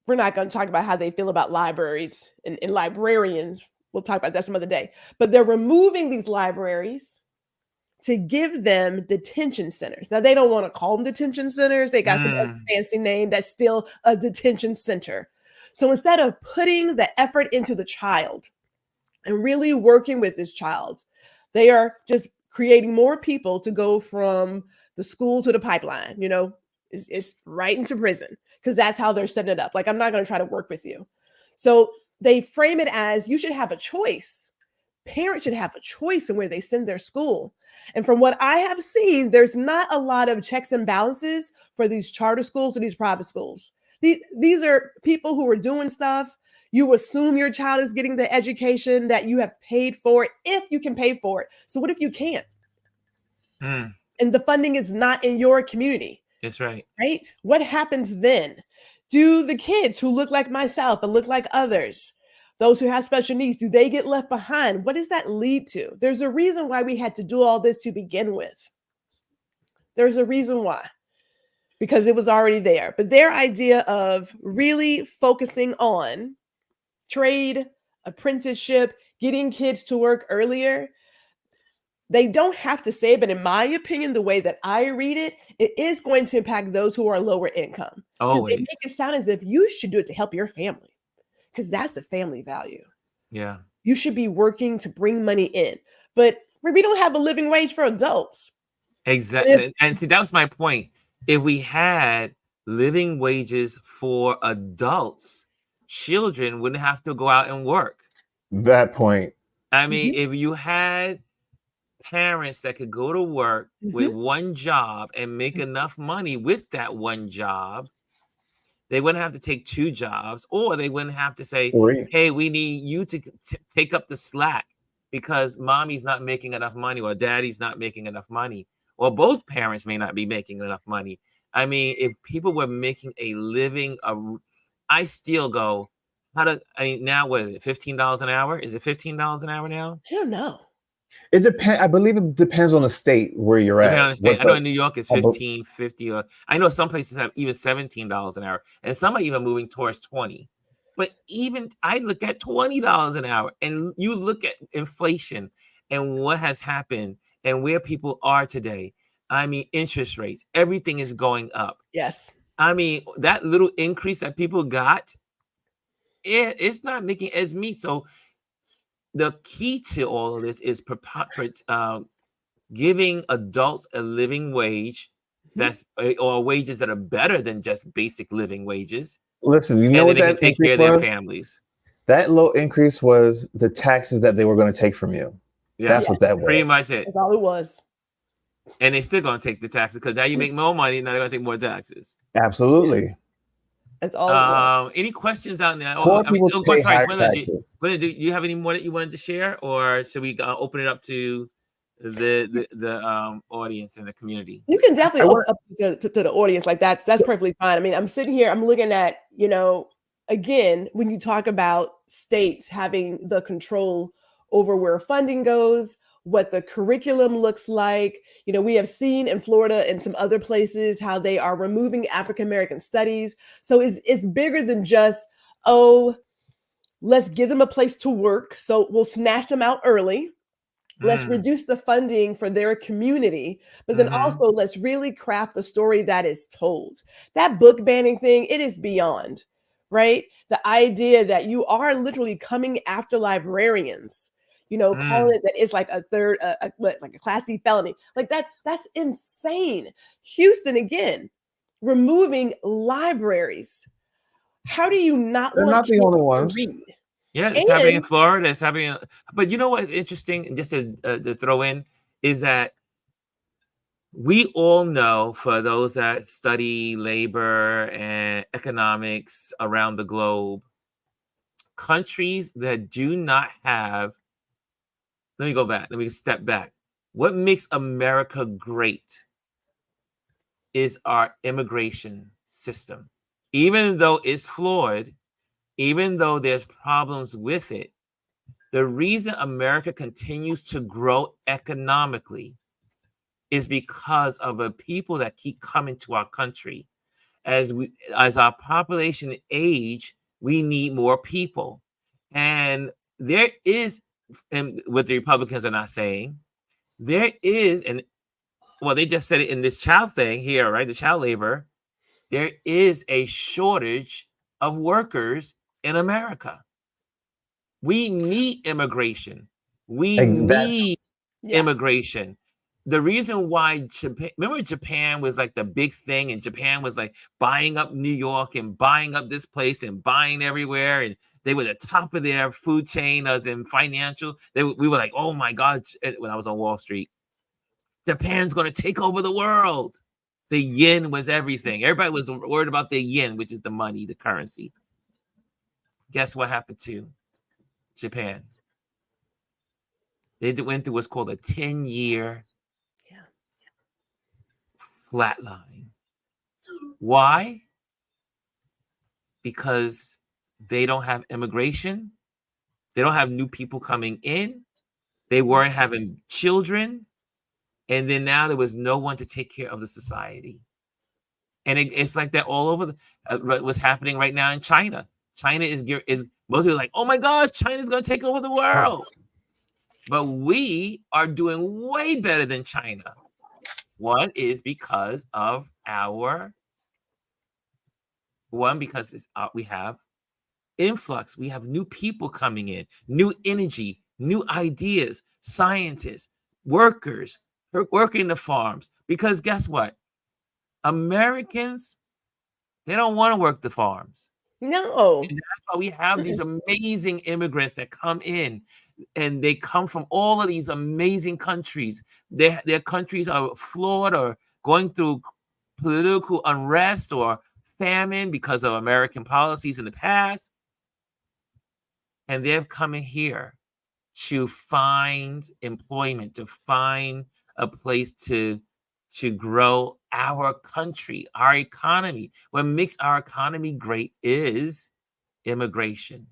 we're not going to talk about how they feel about libraries and librarians. We'll talk about that some other day. But they're removing these libraries to give them detention centers. Now, they don't want to call them detention centers. They got some other fancy name that's still a detention center. So instead of putting the effort into the child and really working with this child, they are just creating more people to go from the school to the pipeline. You know, it's right into prison because that's how they're setting it up. Like, I'm not going to try to work with you. So they frame it as you should have a choice. Parents should have a choice in where they send their school. And from what I have seen, there's not a lot of checks and balances for these charter schools or these private schools. These are people who are doing stuff. You assume your child is getting the education that you have paid for, if you can pay for it. So what if you can't? Mm. And the funding is not in your community. That's right. Right? What happens then? Do the kids who look like myself and look like others, those who have special needs, do they get left behind? What does that lead to? There's a reason why we had to do all this to begin with. There's a reason why. Because it was already there. But their idea of really focusing on trade, apprenticeship, getting kids to work earlier, they don't have to say it, but in my opinion, the way that I read it, it is going to impact those who are lower income. Always. They make it sound as if you should do it to help your family, because that's a family value. Yeah. You should be working to bring money in. But we don't have a living wage for adults. Exactly. And see, that was my point. If we had living wages for adults, children wouldn't have to go out and work. That point. I mean, if you had parents that could go to work with one job and make enough money with that one job, they wouldn't have to take two jobs, or they wouldn't have to say, hey, we need you to take up the slack because mommy's not making enough money or daddy's not making enough money, or both parents may not be making enough money. I mean, if people were making a living, I still go, now what is it, $15 an hour? Is it $15 an hour now? I don't know. It depends. I believe it depends on the state where you're at. On the state. I know in New York it's $15.50, or I know some places have even $17 an hour, and some are even moving towards $20. But even I look at $20 an hour, and you look at inflation and what has happened and where people are today. I mean, interest rates, everything is going up. Yes. I mean, that little increase that people got, it's not making ends meet. So the key to all of this is giving adults a living wage or wages that are better than just basic living wages. Listen, you know what that take care of their families. That low increase was the taxes that they were going to take from you. Yeah, that's what that was. Pretty much it. That's all it was. And they're still going to take the taxes because now you make more money. Now they're going to take more taxes. Absolutely. That's all. Any questions out there? Do you have any more that you wanted to share, or should we open it up to the audience and the community? You can definitely open up to the audience. Like that's perfectly fine. I mean, I'm sitting here, I'm looking at, again, when you talk about states having the control over where funding goes, what the curriculum looks like. We have seen in Florida and some other places how they are removing African-American studies. So it's bigger than just, let's give them a place to work. So we'll snatch them out early. Let's reduce the funding for their community, but then also let's really craft the story that is told. That book banning thing, it is beyond, right? The idea that you are literally coming after librarians, calling it that is like a third, like a Class C felony. Like that's insane. Houston, again, removing libraries. How do you not They're want not the only ones. read? Yeah, it's happening in Florida. It's happening. But you know what's interesting, just to throw in, is that we all know, for those that study labor and economics around the globe, countries that do not have, let me step back. What makes America great is our immigration system. Even though it's flawed, even though there's problems with it, The reason America continues to grow economically is because of the people that keep coming to our country. As our population age, we need more people. And there is, and what the Republicans are not saying, there is, and well, they just said it in this child thing here, right? The child labor. There is a shortage of workers in America. We need immigration. We need immigration. The reason why Japan, remember Japan was like the big thing, and Japan was like buying up New York and buying up this place and buying everywhere, and they were the top of their food chain as in financial. We were like, oh my God, when I was on Wall Street, Japan's going to take over the world. The yen was everything. Everybody was worried about the yen, which is the money, the currency. Guess what happened to Japan? They went through what's called a 10-year flatline. Why? Because they don't have immigration. They don't have new people coming in. They weren't having children. And then now there was no one to take care of the society. And it's like that all over what's happening right now in China. China is most people are like, oh my gosh, China's going to take over the world. But we are doing way better than China. One is because of we have influx. We have new people coming in, new energy, new ideas, scientists, workers working the farms. Because guess what? Americans, they don't want to work the farms. No. And that's why we have these amazing immigrants that come in, and they come from all of these amazing countries. Their countries are flawed or going through political unrest or famine because of American policies in the past. And they're coming here to find employment, to find a place to grow our country, our economy. What makes our economy great is immigration.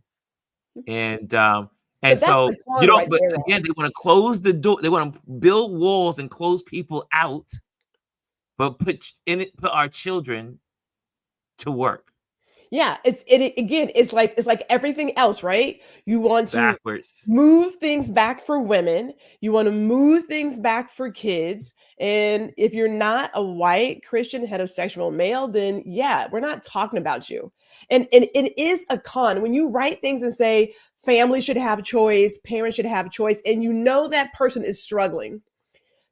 And so you don't, but again, they want to close the door. They want to build walls and close people out, but put our children to work. Yeah, it's like everything else, right? You want to Backwards. move things back for women, you want to move things back for kids, and if you're not a white Christian heterosexual male, then yeah, we're not talking about you. And it is a con when you write things and say family should have choice, parents should have choice, and you know that person is struggling.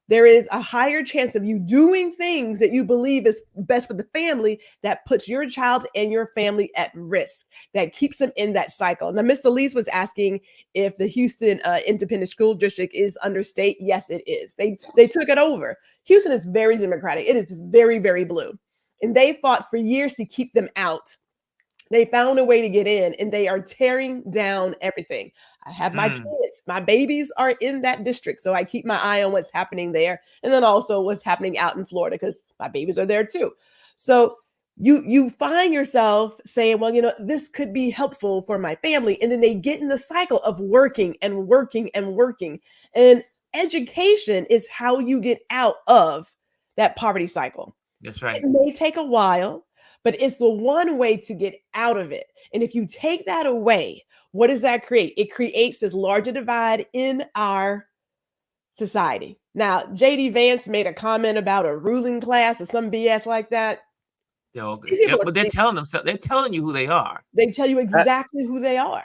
There is a higher chance of you doing things that you believe is best for the family that puts your child and your family at risk, that keeps them in that cycle. Now, Miss Elise was asking if the Houston Independent School District is under state. Yes, it is. They took it over. Houston is very Democratic. It is very, very blue. And they fought for years to keep them out. They found a way to get in, and they are tearing down everything. I have my kids, my babies are in that district. So I keep my eye on what's happening there. And then also what's happening out in Florida, because my babies are there too. So you find yourself saying, well, this could be helpful for my family. And then they get in the cycle of working and working and working. And education is how you get out of that poverty cycle. That's right. It may take a while, but it's the one way to get out of it. And if you take that away, what does that create? It creates this larger divide in our society. Now, JD Vance made a comment about a ruling class or some BS like that. But they're telling themselves, they're telling you who they are. They tell you exactly who they are.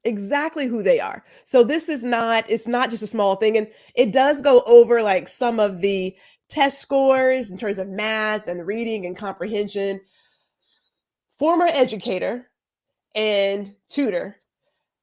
Exactly who they are. So it's not just a small thing. And it does go over like some of the test scores in terms of math and reading and comprehension. Former educator and tutor,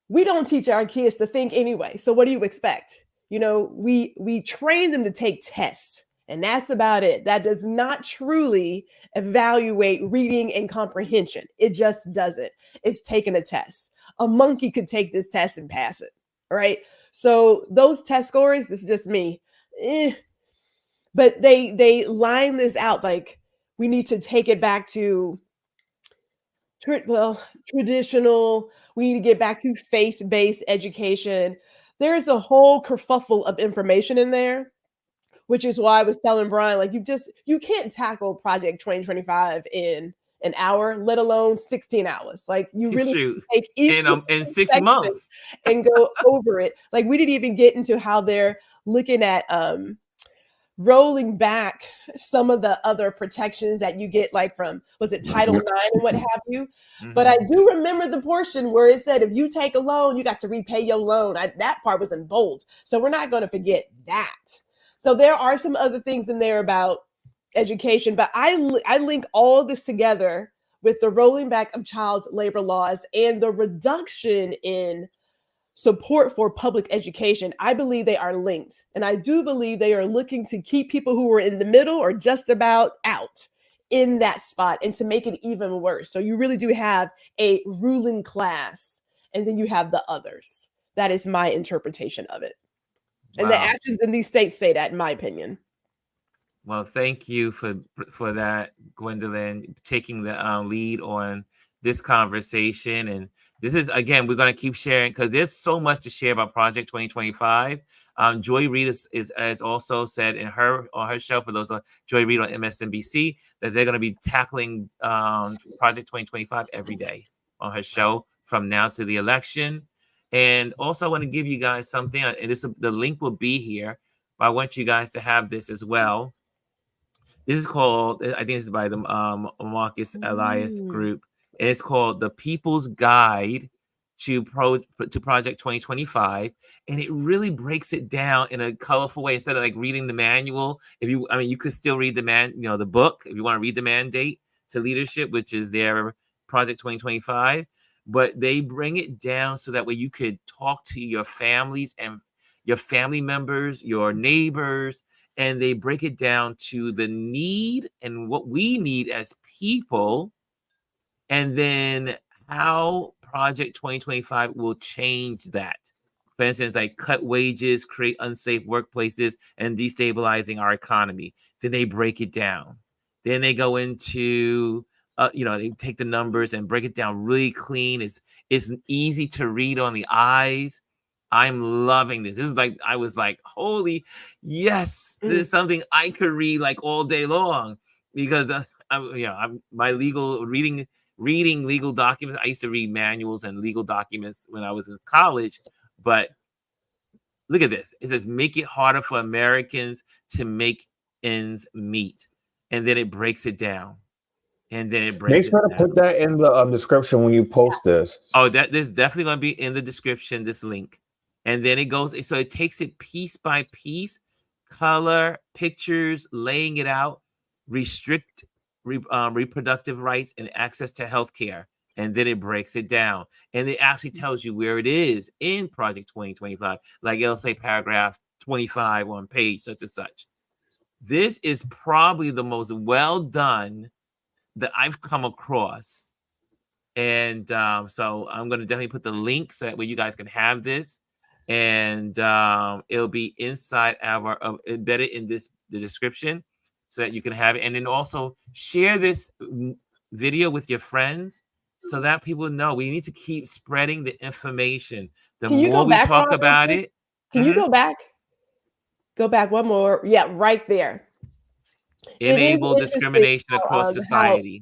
we don't teach our kids to think anyway. So what do you expect? We train them to take tests, and that's about it. That does not truly evaluate reading and comprehension. It just doesn't. It's taking a test. A monkey could take this test and pass it, right? So those test scores, this is just me, but they line this out like we need to take it back to traditional, We need to get back to faith-based education. There's a whole kerfuffle of information in there, which is why I was telling Brian, like, you can't tackle Project 2025 in an hour, let alone 16 hours. Like, you really Shoot. take each In 6 section months. and go over it. Like, we didn't even get into how they're looking at rolling back some of the other protections that you get, like from, was it Title IX and what have you? But I do remember the portion where it said, if you take a loan, you got to repay your loan. That part was in bold. So we're not going to forget that. So there are some other things in there about education, but I link all this together with the rolling back of child labor laws and the reduction in support for public education. I believe they are linked. And I do believe they are looking to keep people who are in the middle or just about out in that spot and to make it even worse. So you really do have a ruling class and then you have the others. That is my interpretation of it. And the actions in these states say that, in my opinion. Well, thank you for that, Gwendolyn, taking the lead on this conversation. And this is, again, we're going to keep sharing because there's so much to share about Project 2025. Joy Reid has also said on her show, for those Joy Reid on MSNBC, that they're going to be tackling Project 2025 every day on her show from now to the election. And also, I want to give you guys something, and the link will be here, but I want you guys to have this as well. This is called, I think this is by the Marcus Elias group, and it's called The People's Guide to Project 2025, and it really breaks it down in a colorful way. Instead of like reading the manual, you could still read the book if you want to read the Mandate to Leadership, which is their Project 2025. But they bring it down so that way you could talk to your families and your family members, your neighbors, and they break it down to the need and what we need as people, and then how Project 2025 will change that. For instance, like cut wages, create unsafe workplaces, and destabilizing our economy. Then they break it down. Then they go into they take the numbers and break it down really clean. It's easy to read on the eyes. I'm loving this. This is like, I was like, holy, yes, this is something I could read like all day long because I'm my reading legal documents. I used to read manuals and legal documents when I was in college, but look at this. It says, make it harder for Americans to make ends meet. And then it breaks it down. And then it breaks Make sure to put that in the description when you post this. Oh, this is definitely going to be in the description, this link. And then it goes, so it takes it piece by piece, color, pictures, laying it out, restrict reproductive rights and access to healthcare. And then it breaks it down. And it actually tells you where it is in Project 2025. Like it'll say paragraph 25 on page such and such. This is probably the most well done that I've come across. And so I'm going to definitely put the link so that way you guys can have this. And it'll be inside embedded in the description so that you can have it. And then also share this video with your friends so that people know. We need to keep spreading the information. The more we talk about it. Can you go back? Go back one more. Yeah, right there. Enable discrimination across society.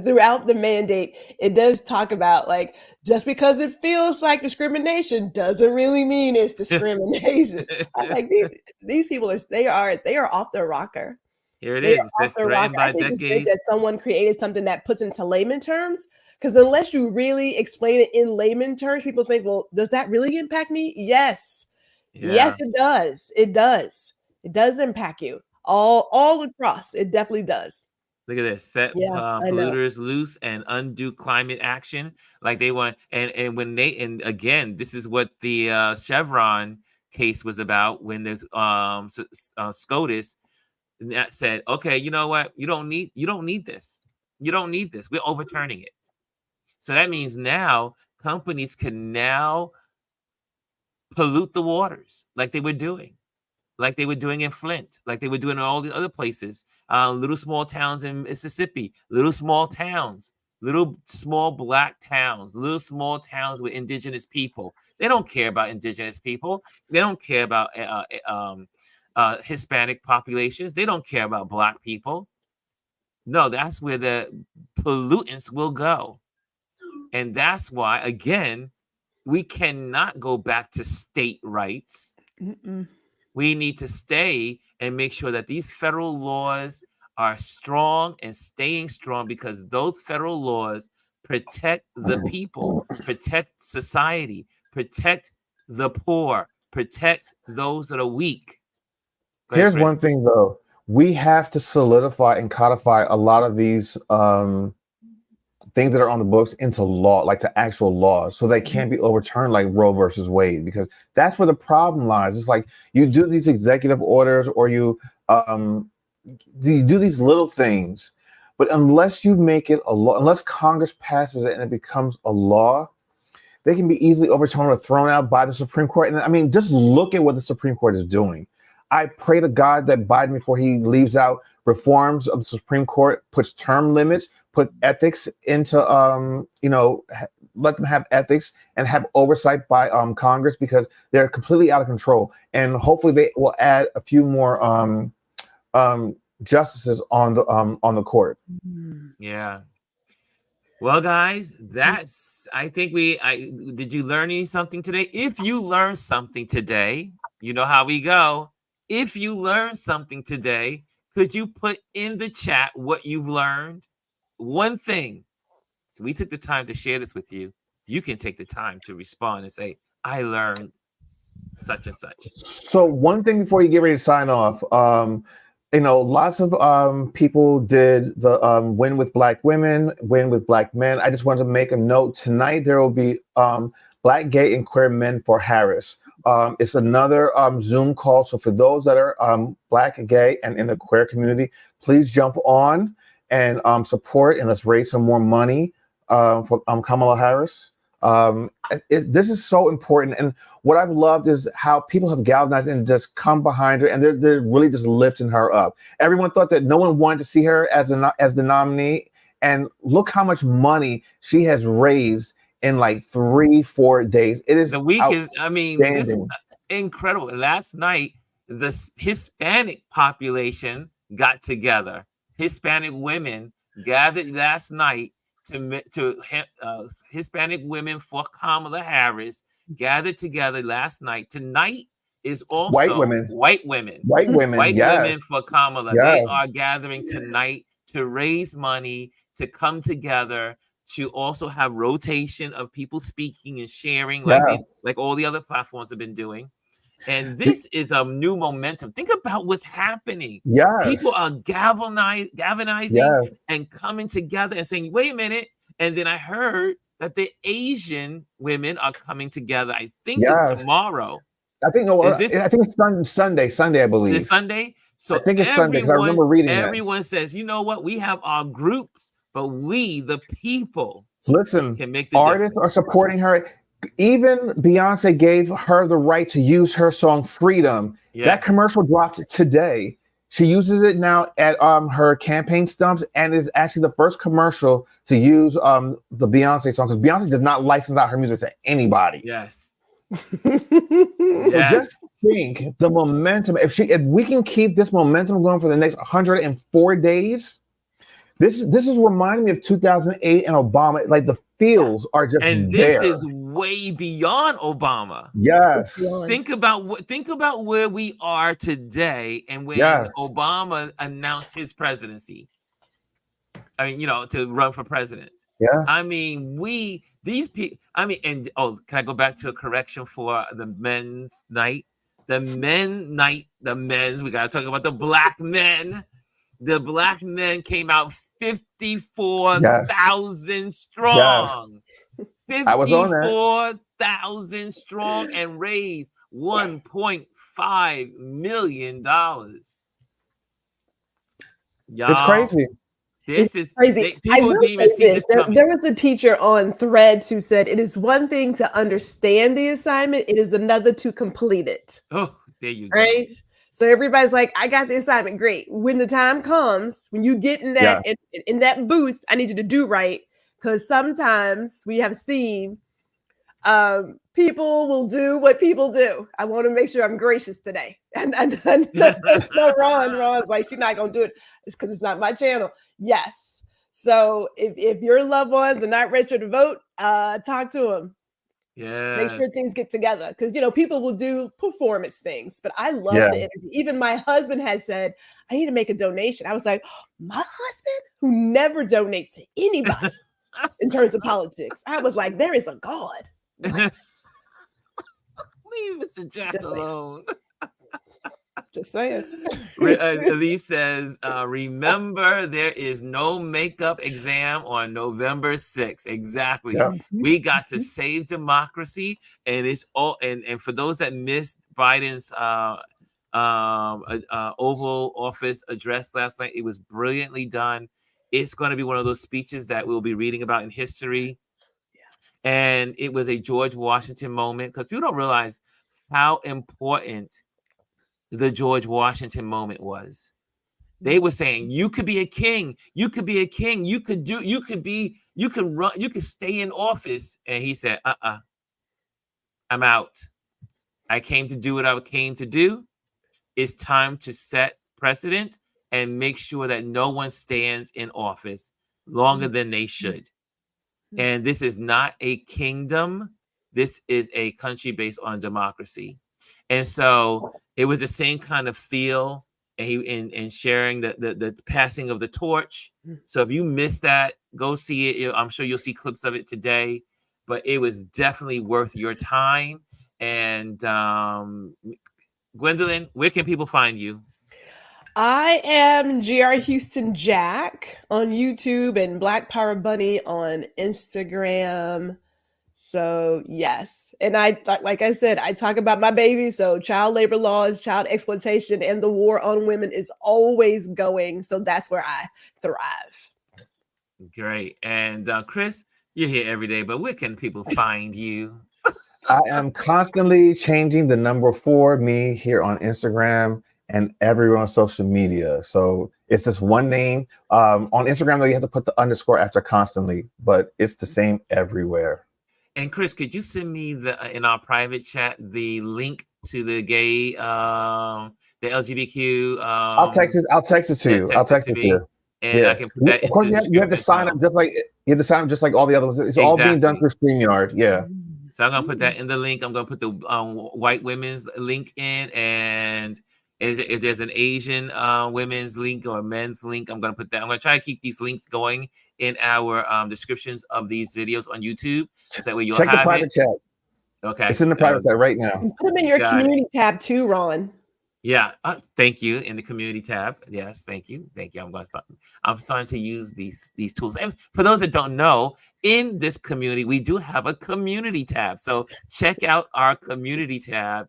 Throughout the mandate, it does talk about like just because it feels like discrimination doesn't really mean it's discrimination. I'm like these people are off their rocker. Here it is. It says threatened by decades. That someone created something that puts into layman terms, because unless you really explain it in layman terms, people think, well, does that really impact me? Yes. Yeah. Yes, it does. It does. It does impact you all across. It definitely does. Look at this. Set polluters loose and undo climate action. Like they want, and again, this is what the Chevron case was about when there's SCOTUS that said, okay, you know what? You don't need this. You don't need this. We're overturning it. So that means now companies can now pollute the waters like they were doing. Like they were doing in Flint, like they were doing in all the other places, little small towns in Mississippi, little small towns. little small black towns, little small towns with indigenous people. They don't care about indigenous people. They don't care about Hispanic populations. They don't care about black people. No, that's where the pollutants will go. And that's why, again, we cannot go back to state rights. We need to stay and make sure that these federal laws are strong and staying strong, because those federal laws protect the people, protect society, protect the poor, protect those that are weak. Here's one thing, though. We have to solidify and codify a lot of these things that are on the books into law, like to actual laws, so they can't be overturned like Roe versus Wade, because that's where the problem lies. It's like you do these executive orders, or you do these little things, but unless you make it a law, unless Congress passes it and it becomes a law, they can be easily overturned or thrown out by the Supreme Court. And I mean, just look at what the Supreme Court is doing. I pray to God that Biden, before he leaves out reforms of the Supreme Court, puts term limits, put ethics into, let them have ethics and have oversight by Congress, because they're completely out of control. And hopefully they will add a few more justices on the court. Yeah. Well, guys, I think did you learn something today? If you learned something today, you know how we go. If you learned something today, could you put in the chat what you've learned? One thing. So we took the time to share this with you. You can take the time to respond and say, I learned such and such. So one thing before you get ready to sign off, lots of people did the win with Black women, win with Black men. I just wanted to make a note. Tonight there will be Black, gay, and queer men for Harris. It's another Zoom call. So for those that are Black, gay, and in the queer community, please jump on and support, and let's raise some more money for Kamala Harris. This is so important. And what I've loved is how people have galvanized and just come behind her, and they're really just lifting her up. Everyone thought that no one wanted to see her as the nominee, and look how much money she has raised in like 3-4 days. It is the week is, this is incredible. Last night, the Hispanic population got together. Hispanic women gathered last night to Hispanic women for Kamala Harris gathered together last night. Tonight is also white women for Kamala. Yes. They are gathering tonight to raise money, to come together, to also have rotation of people speaking and sharing, like all the other platforms have been doing. And this is a new momentum. Think about what's happening. Yes. People are galvanizing and coming together and saying, wait a minute. And then I heard that the Asian women are coming together. I think it's tomorrow. I think it's Sunday, I believe. It's Sunday? So I think it's Sunday, because I remember reading everyone says, you know what? We have our groups, but we, the people, can make the artists difference. are supporting her. Even Beyonce gave her the right to use her song Freedom. Yes. That commercial dropped today. She uses it now at her campaign stumps, and is actually the first commercial to use the Beyonce song, because Beyonce does not license out her music to anybody. Yes. So just think the momentum. If we can keep this momentum going for the next 104 days, this is reminding me of 2008 and Obama. Like the feels are just and this is way beyond Obama. Yes. Think about where we are today, and when Obama announced his presidency. To run for president. Yeah. These people. Can I go back to a correction for the men's night? The men's. We gotta talk about the Black men. The Black men came out 54,000 strong. Yes. I was on that. 54,000 strong, and raised $1.5 million. Y'all, it's crazy. This is crazy. People didn't even see this coming. There was a teacher on Threads who said, it is one thing to understand the assignment, it is another to complete it. Oh, there you go. Right? So everybody's like, I got the assignment. Great. When the time comes, when you get in that in that booth, I need you to do right. because sometimes we have seen people will do what people do. I want to make sure I'm gracious today. And no, Ron's like, she's not gonna do it. It's because it's not my channel. Yes. So if your loved ones are not ready to vote, talk to them. Yeah. Make sure things get together, because people will do performance things. But I love the energy. Even my husband has said, I need to make a donation. I was like, my husband, who never donates to anybody in terms of politics. I was like, there is a God. Leave Mr. Jack alone. Just saying. Elise says, remember, there is no makeup exam on November 6th. Exactly. Yeah. We got to save democracy. And it's all, and for those that missed Biden's Oval Office address last night, it was brilliantly done. It's going to be one of those speeches that we'll be reading about in history. And it was a George Washington moment, because people don't realize how important the George Washington moment was. They were saying, you could be a king, you could be a king, you could run, you could stay in office. And he said, I'm out. I came to do what I came to do. It's time to set precedent and make sure that no one stands in office longer than they should. And this is not a kingdom. This is a country based on democracy. And so it was the same kind of feel, and he in sharing the passing of the torch. So if you missed that, go see it. I'm sure you'll see clips of it today, but it was definitely worth your time. And Gwendolyn, where can people find you? I am GR Houston Jack on YouTube and Black Power Bunny on Instagram. So yes, and like I said, I talk about my baby. So child labor laws, child exploitation, and the war on women is always going. So that's where I thrive. Great. And Chris, you're here every day, but where can people find you? I am constantly changing the number 4 me here on Instagram and everywhere on social media. So it's just one name. On Instagram, though, you have to put the underscore after constantly, but it's the same everywhere. And Chris, could you send me in our private chat the link to the gay, the LGBTQ? I'll text it to you. I'll text it to you. And I can put that. Of course, you have to sign up just like all the other ones. It's all being done through StreamYard. Yeah. So I'm gonna put that in the link. I'm gonna put the white women's link in, and if there's an Asian women's link or a men's link, I'm gonna put that. I'm gonna try to keep these links going in our descriptions of these videos on YouTube, so that way you'll check have the private chat. Okay, it's in the private chat right now. Put them in your community tab too, Ron. Yeah, thank you. In the community tab, yes, thank you. I'm starting to use these tools. And for those that don't know, in this community, we do have a community tab. So check out our community tab,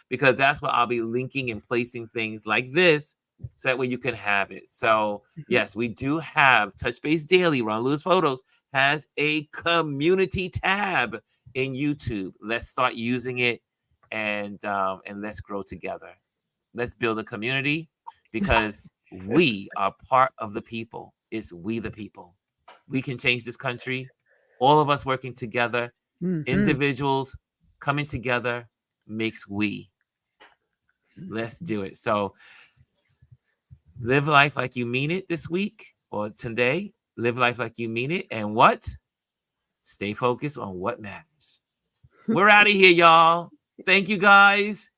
because that's where I'll be linking and placing things like this, so that way you can have it. So yes, we do have Touch Base Daily. Ron Lewis Photos has a community tab in YouTube. Let's start using it. And let's grow together. Let's build a community, because we are part of the people. It's we the people. We can change this country. All of us working together, individuals coming together makes we. Let's do it. So live life like you mean it this week or today. Live life like you mean it. And what? Stay focused on what matters. We're out of here, y'all. Thank you, guys.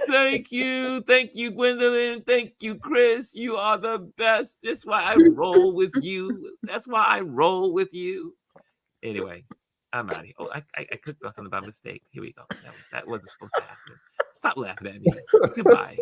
Thank you. Thank you, Gwendolyn. Thank you, Chris. You are the best. That's why I roll with you. Anyway, I'm out of here. Oh, I clicked on something by mistake. Here we go. That wasn't supposed to happen. Stop laughing at me. Goodbye.